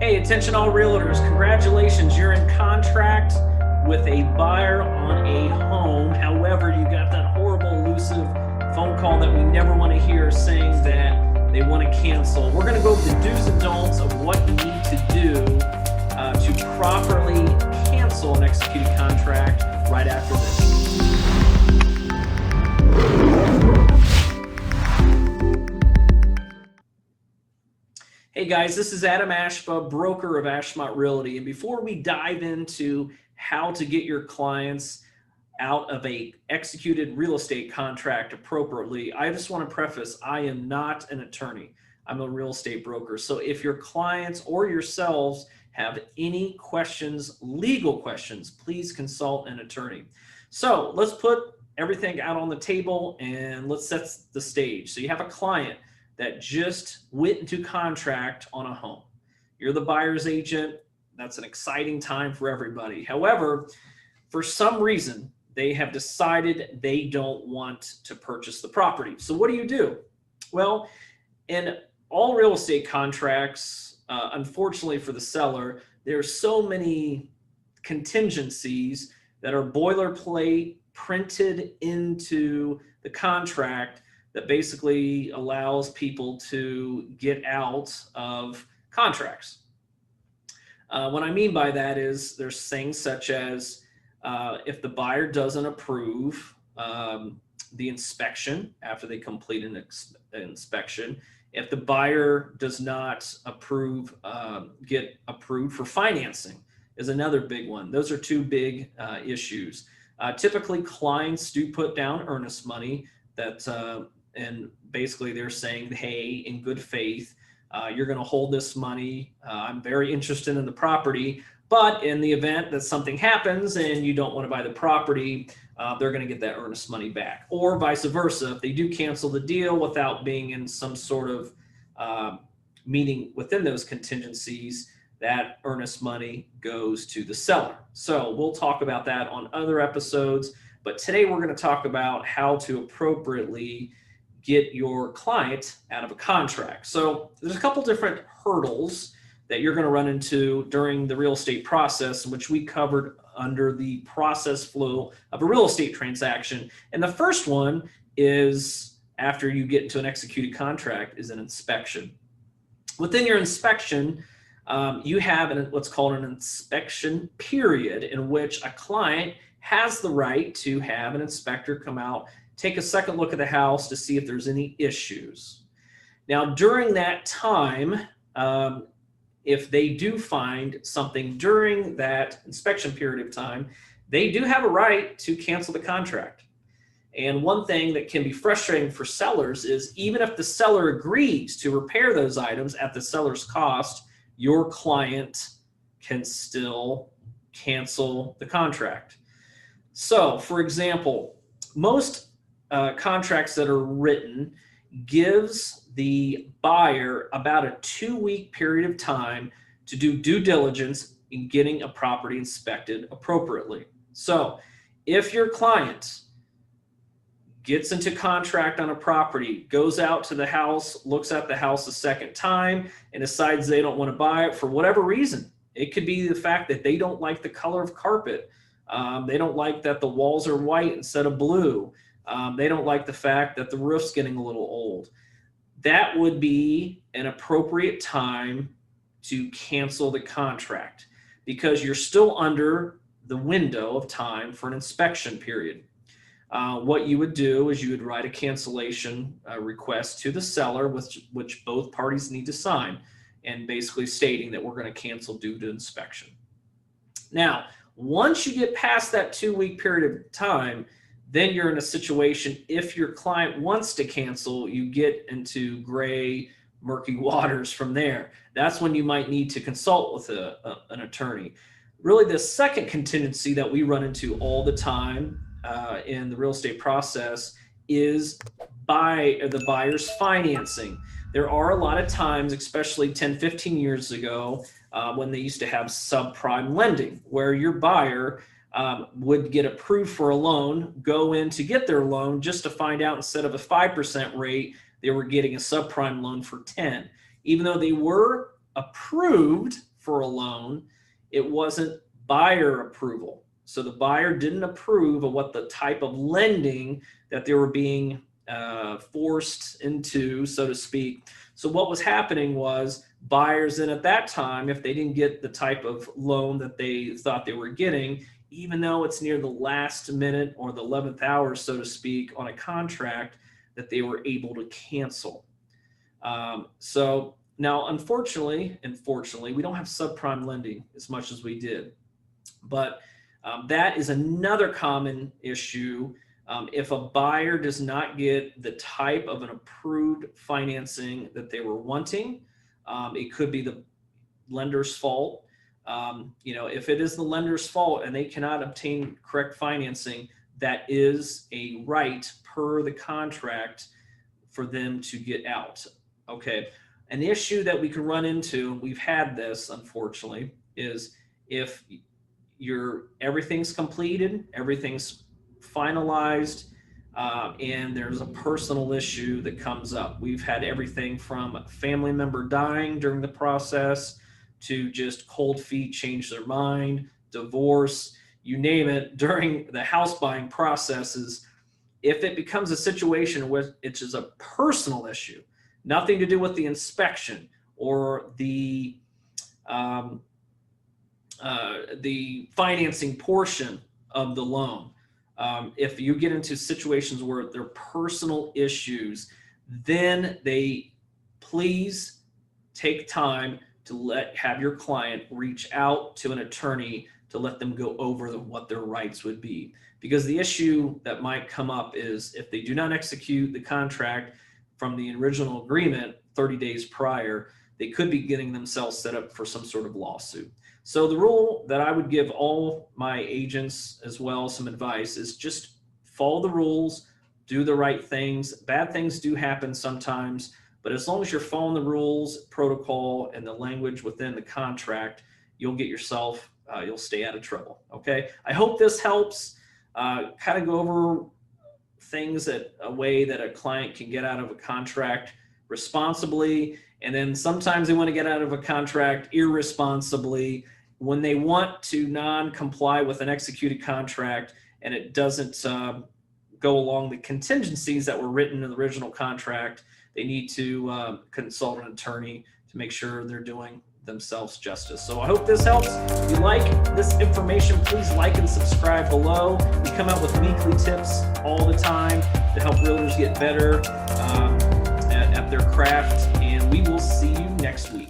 Hey, attention all realtors, congratulations, you're in contract with a buyer on a home. However, you got that horrible elusive phone call that we never want to hear saying that they want to cancel. We're going to go over the do's and don'ts of what you need to do to properly cancel an executed contract right after this. Hey guys, this is Adam Ashba, broker of Ashmont Realty. And before we dive into how to get your clients out of a executed real estate contract appropriately, I just want to preface, I am not an attorney. I'm a real estate broker. So if your clients or yourselves have any questions, legal questions, please consult an attorney. So let's put everything out on the table and let's set the stage. So you have a client that just went into contract on a home. You're the buyer's agent. That's an exciting time for everybody. However, for some reason, they have decided they don't want to purchase the property. So what do? Well, in all real estate contracts, unfortunately for the seller, there are so many contingencies that are boilerplate printed into the contract that basically allows people to get out of contracts. What I mean by that is there's things such as if the buyer doesn't approve the inspection after they complete an inspection, if the buyer does not approve, get approved for financing is another big one. Those are two big issues. Typically clients do put down earnest money that and basically they're saying, hey, in good faith, you're going to hold this money. I'm very interested in the property, but in the event that something happens and you don't want to buy the property, they're going to get that earnest money back. Or vice versa, if they do cancel the deal without being in some sort of meeting within those contingencies, that earnest money goes to the seller. So we'll talk about that on other episodes, but today we're going to talk about how to appropriately get your client out of a contract. So there's a couple different hurdles that you're going to run into during the real estate process, which we covered under the process flow of a real estate transaction. And the first one is, after you get into an executed contract, is an inspection. Within your inspection, you have what's called an inspection period, in which a client has the right to have an inspector come out, take a second look at the house to see if there's any issues. Now, during that time, if they do find something during that inspection period of time, they do have a right to cancel the contract. And one thing that can be frustrating for sellers is even if the seller agrees to repair those items at the seller's cost, your client can still cancel the contract. So, for example, most contracts that are written gives the buyer about a 2-week period of time to do due diligence in getting a property inspected appropriately. So if your client gets into contract on a property, goes out to the house, looks at the house a second time, and decides they don't want to buy it for whatever reason, it could be the fact that they don't like the color of carpet. They don't like that the walls are white instead of blue. They don't like the fact that the roof's getting a little old. That would be an appropriate time to cancel the contract because you're still under the window of time for an inspection period. What you would do is you would write a cancellation request to the seller, which both parties need to sign, and basically stating that we're going to cancel due to inspection. Now, once you get past that 2-week period of time, then you're in a situation, if your client wants to cancel, you get into gray, murky waters from there. That's when you might need to consult with an attorney. Really, the second contingency that we run into all the time in the real estate process is the buyer's financing. There are a lot of times, especially 10, 15 years ago, when they used to have subprime lending, where your buyer would get approved for a loan, go in to get their loan just to find out instead of a 5% rate, they were getting a subprime loan for 10. Even though they were approved for a loan, it wasn't buyer approval. So the buyer didn't approve of what the type of lending that they were being forced into, so to speak. So what was happening was buyers then at that time, if they didn't get the type of loan that they thought they were getting, even though it's near the last minute or the 11th hour, so to speak, on a contract, that they were able to cancel. So now, unfortunately, we don't have subprime lending as much as we did, but that is another common issue. If a buyer does not get the type of an approved financing that they were wanting, it could be the lender's fault. If it is the lender's fault and they cannot obtain correct financing, that is a right per the contract for them to get out. Okay. An issue that we can run into, we've had this unfortunately, is if everything's completed, everything's finalized, and there's a personal issue that comes up. We've had everything from a family member dying during the process to just cold feet change their mind, divorce, you name it, during the house buying processes. If it becomes a situation where it's just a personal issue, nothing to do with the inspection or the financing portion of the loan. If you get into situations where they're personal issues, then please take time to have your client reach out to an attorney to let them go over what their rights would be. Because the issue that might come up is if they do not execute the contract from the original agreement 30 days prior, they could be getting themselves set up for some sort of lawsuit. So the rule that I would give all my agents as well, some advice, is just follow the rules, do the right things. Bad things do happen sometimes, but as long as you're following the rules, protocol, and the language within the contract, you'll you'll stay out of trouble. Okay. I hope this helps kind of go over things a way that a client can get out of a contract responsibly. And then sometimes they want to get out of a contract irresponsibly when they want to non-comply with an executed contract and it doesn't go along the contingencies that were written in the original contract. They need to consult an attorney to make sure they're doing themselves justice. So I hope this helps. If you like this information, please like and subscribe below. We come out with weekly tips all the time to help realtors get better at their craft, and we will see you next week.